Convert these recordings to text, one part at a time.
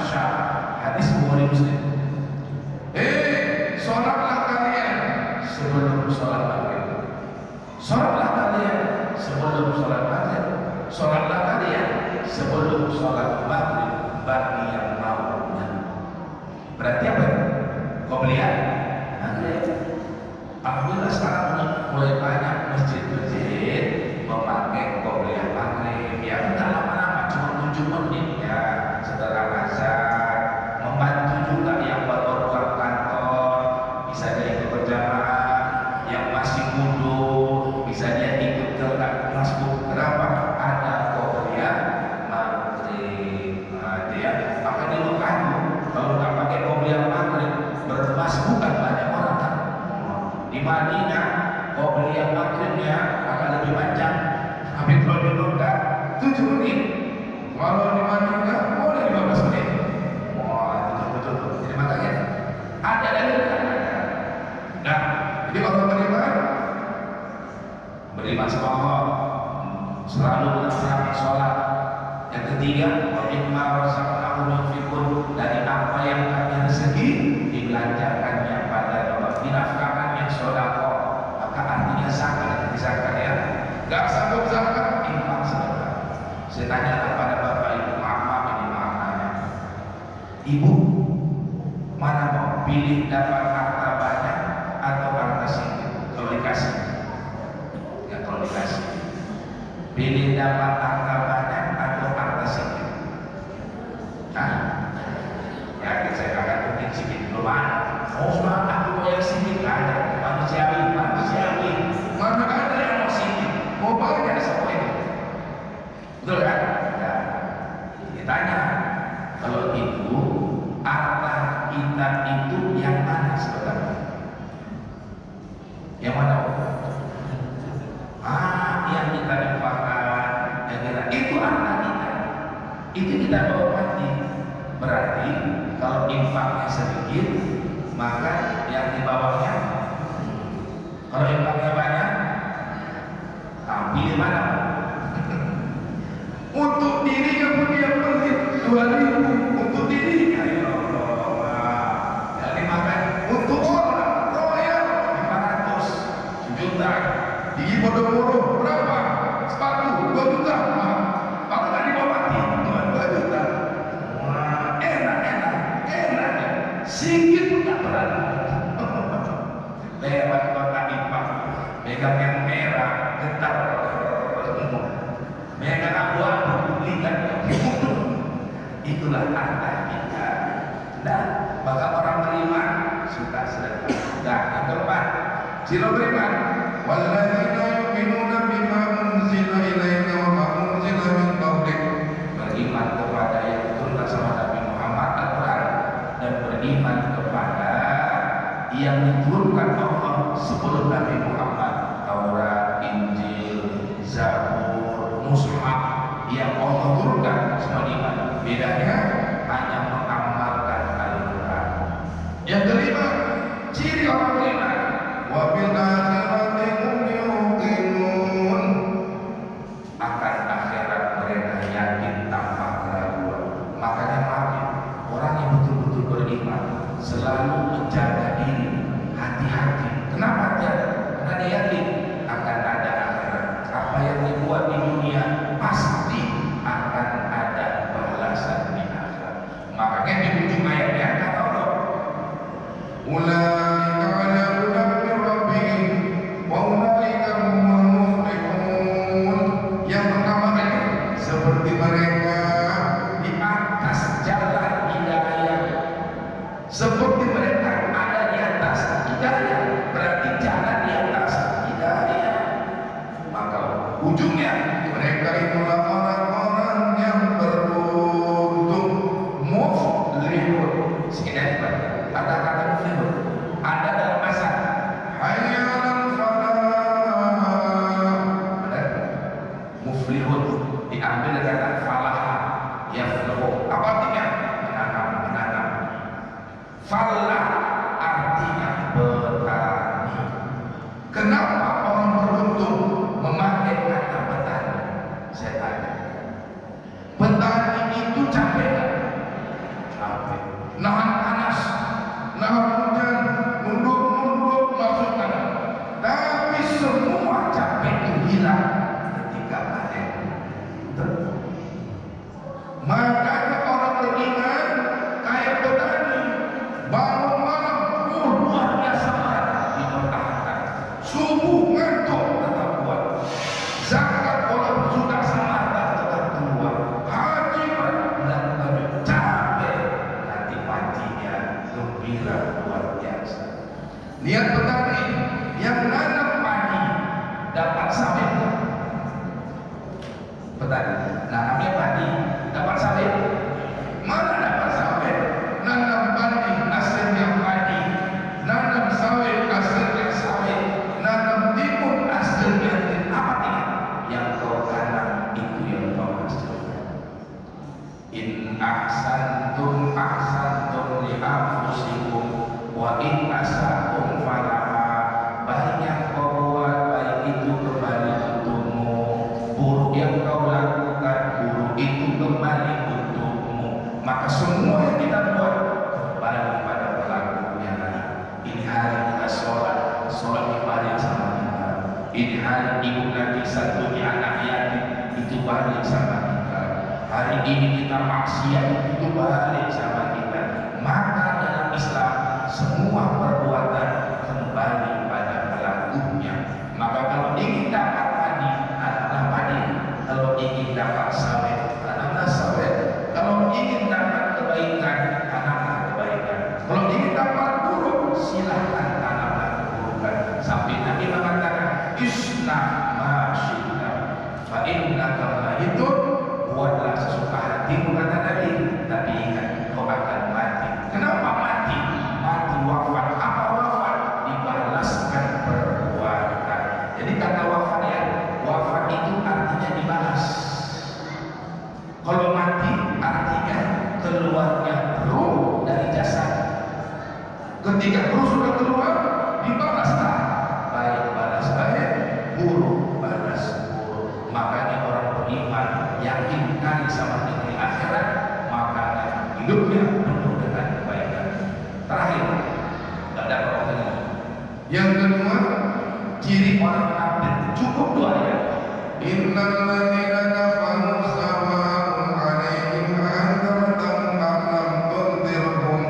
syah. Hadis Bukhari Muslim. Sholatlah kalian sebelum sholat maghrib. Sholatlah kalian sebelum sholat maghrib. Sholatlah kalian sebelum sholat maghrib bagi yang maunya. Berarti apa? Qobliyah maghrib. Alhamdulillah sekarang mulai banyak masjid-masjid memakai qobliyah maghrib. Ya tidak lama-lama, cuma 7 menit ya setelah azan. Membantu juga yang baru keluar kantor, bisa dia ikut berjamaah. Yang masih wudu, bisa dia ikut ke masjid. Kenapa? Ada qobliyah maghrib. Nah, dia maka dilupakan kalau nggak pakai qobliyah maghrib bermasbukan banyak orang kan. Di Madinah qobliyah maghribnya akan lebih panjang. Tapi kalau di Mekah 7 menit. Kalau di Madinah boleh 15 menit. Wah, betul-betul. Jadi makanya ada dalil kan ada. Nah, jadi orang beriman sama Allah, selalu melaksanakan sholat. Yang ketiga, wa mimma razaqnahum yunfiqun, dari apa yang kami rezeki dibelanjakannya pada Allah, dinafkahkannya sedekah. Maka artinya zakat, zakat ya. Gak sanggup zakat, infak sedekah. Saya tanya kepada bapak ibu, maaf ini maknanya. Ibu, mana mau pilih dapat harta banyak atau harta sedikit? Kalau dikasih, ya kalau dikasih, pilih dapat harta banyak atau harta sedikit? Nah, ya saya akan mungkin sedikit belum ada. Oh, aku mau yang sedikit ada, manusiawi. Mana ada yang mau sedikit? Mau banyak semua ini. Betul kan? Nah, ditanya, kalau itu harta kita itu yang mana sebenarnya? Yang mana? Yang kita infakkan, yang kita, itu harta kita. Itu kita bawa mati. Berarti kalau infaknya sedikit, maka yang di bawahnya. Kalau infaknya banyak, pilih mana? Untuk dirinya pun dia pelit 2.000 untuk dirinya, ya Allah. Jadi makan untuk orang royal 500 sejuta. Gigi bodoh-bodoh berapa? Sepatu 2 juta. Kalau nggak dibawa mati 2 juta. Wah, enak. Sikit pun nggak berat. Lewat kota infak, megang yang merah, getar. Megang abu-abu, lihat. Itulah harta kita. Nah, maka orang beriman suka sedekah. Nah, yang keempat, sila beriman. Walladzina yu'minuna bima unzila ilaika wa ma unzila min qablik. Beriman kepada yang diturunkan sama Nabi Muhammad Al-Quran, dan beriman kepada yang diturunkan Allah sebelum Nabi Muhammad, Taurat, Injil, Zabur, Mushaf, yang Allah turunkan semua iman. Bedanya hanya mengamalkan Al-Quran. Yang kelima, ciri orang beriman, wa bil akhirati hum yuqinun, akan akhirat mereka yakin tanpa keraguan. Makanya mari orang yang betul-betul beriman selalu menjaga diri, hati-hati. Kenapa hati-hati? Karena dia yakin akan ada akhirat. Apa yang dibuat di dunia pasti akan ada balasan di akhirat. Makanya di ujung ayatnya kata Allah, ulaika ala hudan min rabbihim wa ulaika humul muflihun. Yang pertama tadi, seperti mereka di atas jalan hidayah. Seperti mereka ada di atas hidayah, berarti jalan di atas hidayah. Maka ujungnya mereka itulah orang-orang yang beruntung, muflihun. Sekian ada kata muflihun ada dalam bahasa hayya 'alal falah. Benar? Muflihun diambil dari kata falah, yaflahu. Apa artinya? Menanam. Falah artinya petani. Kenapa orang beruntung memakai kata petani? Saya tanya, petani itu capek kan? tadi. Nah, namanya padi. Dapat sawit? Mana dapat sawit? Nanam padi hasilnya padi. Nanam sawit hasilnya sawit. Nanam timun hasilnya apa ini? Yang kau tanam itu yang kau hasilkan. In ahsantum ahsantum li anfusikum wa in asatum falaha. Baik yang kau buat, baik itu kembali untukmu. Buruk yang kau lakukan, buruk itu kembali untukmu. Maka semua yang kita buat kembali pada pelakunya. Ini hari kita sholat, sholat dibalik sama kita. Ini hari ibu nanti satunya anak yatim, itu balik sama kita. Hari ini kita maksiat, itu balik sama kita. Maka dalam Islam semua perbuatan kembali pada pelakunya. Maka kalau ingin dapat padi, tanamlah padi. Kalau ingin dapat sawit, tanamlah sawit. Kalau ingin dapat kebaikan, tanamlah kebaikan. Kalau ingin dapat buruk, silahkan tanamlah keburukan. Sampai Nabi mengatakan, isna ma syi'ta fa innaka mayitun. Buatlah sesuka hatimu, kata Nabi. Tapi ingat, kau akan mati. Kenapa mati? Mati wafat. Apa wafat? Dibalaskan perbuatan. Jadi kata wafat ya, wafat itu artinya dibalas. Kalau mati artinya keluarnya ruh dari jasad. Ketika ruh sudah keluar, dibalaslah. Baik balas baik, buruk balas buruk. Makanya orang beriman yakin kali sama negeri akhirat, makanya hidupnya penuh dengan kebaikan. Terakhir, tidak ada pertanyaan. Yang kedua, ciri orang kafir cukup dua ayat. Innal ladzina kafaru sawa'un 'alaihim anzartahum am lam tunzirhum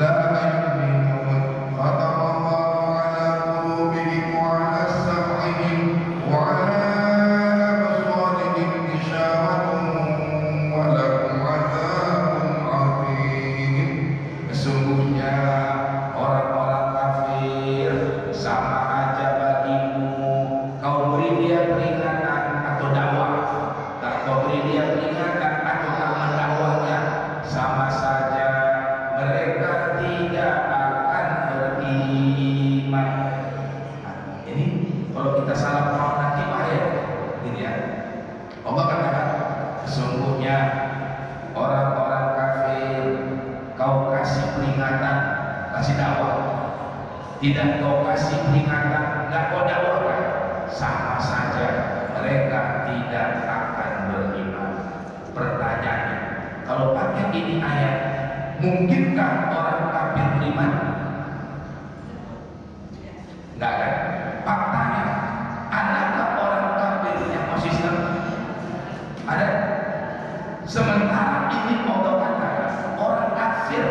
la yu'minun. Khatamallahu 'ala qulubihim wa 'ala sam'ihim wa 'ala absarihim ghishawatun wa lahum 'adzabun 'adzim. Sesungguhnya orang-orang kafir sama aja bagimu. Kau beri dia peringatan atau dakwah, tak kau beri dia peringatan atau tak mendakwahnya, sama saja mereka tidak akan beriman. Nah, ini kalau kita salah paham nanti bahaya. Ini ya, Allah katakan sesungguhnya orang-orang kafir kau kasih peringatan, kasih dakwah, tidak kau kasih peringatan, nggak kau dakwahkan, sama saja mereka tidak akan beriman. Pertanyaannya, kalau pakai ini ayat, mungkinkah orang kafir beriman? Enggak kan? Faktanya, adakah orang kafir yang masih Islam? Ada. Sementara ini Allah katakan orang kafir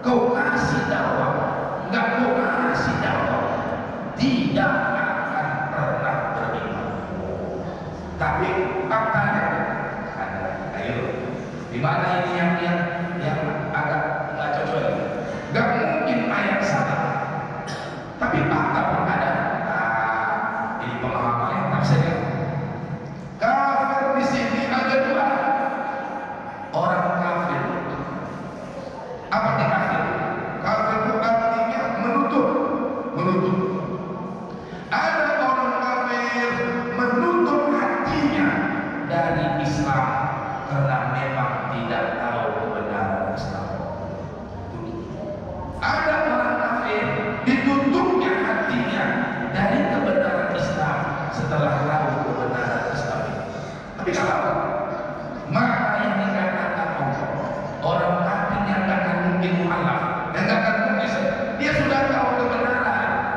kau kasih dakwah, enggak kau kasih dakwah, tidak akan pernah beriman. Tapi faktanya ada. Ayo, di mana ini yang agak nggak cocok? Nggak mungkin ayat salah, tapi fakta pun ada. Nah, ini pemahaman yang tafsirnya. Kafir di sini ada dua. Orang kafir. Apa itu kafir? Kafir itu artinya menutup. Ada orang kafir menutup hatinya dari Islam karena memang tidak tahu kebenaran Islam. Ada orang kafir ditutupnya hatinya dari kebenaran Islam setelah tahu kebenaran Islam. Tapi kalau maka yang dikatakan Allah, orang kafir yang tidak akan mungkin mu'alaf, yang tidak akan mungkin dia sudah tahu kebenaran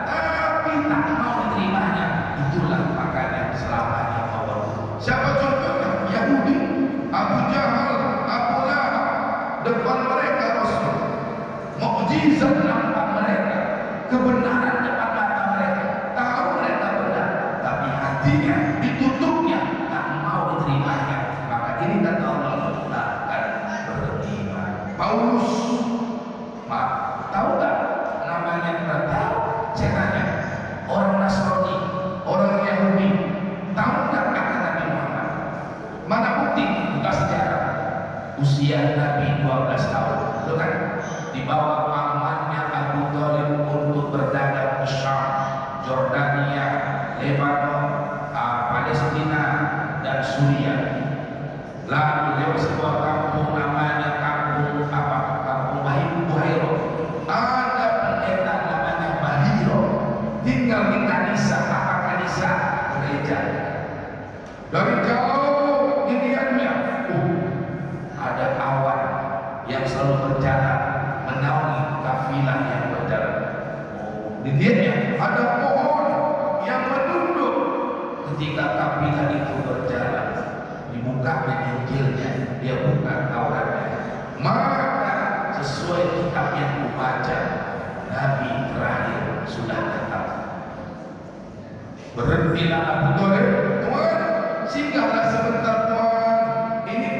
tapi tak mau diterimanya, itulah makanya selamanya Allah. Siapa contohnya? Yahudi, Abu Jahal, Abu Lahab, depan mereka Rasul, mukjizat nampak mereka, kebenaran depan mata mereka, tahu mereka benar, tapi hatinya ditutupnya, tak mau diterimanya. Maka ini kata Allah, tak akan beriman. Paulus, tahu tak namanya? Kita tahu. Saya tanya, orang Nasrani, orang Yahudi, tahu tak akan Nabi Muhammad? usia Nabi 12 tahun, itu kan dibawa pamannya Abu Thalib untuk berdagang ke Syam, Jordania, Lebanon, Palestina dan Suriah. Lalu lewat sebuah kampung namanya kampung Buhairo. Ada pendeta namanya Bahiro tinggal di kanisa, kanisa gereja. Dari jauh dilihatnya, ada awan yang selalu berjalan menaungi kafilah yang berjalan. Dilihatnya ada pohon yang menunduk ketika kafilah itu berjalan. Dibuka Injilnya, dia buka Tauratnya. Maka sesuai kitab yang kubaca, Nabi terakhir sudah datang. Berhentilah Abu Thalib, Tuhan, singgahlah sebentar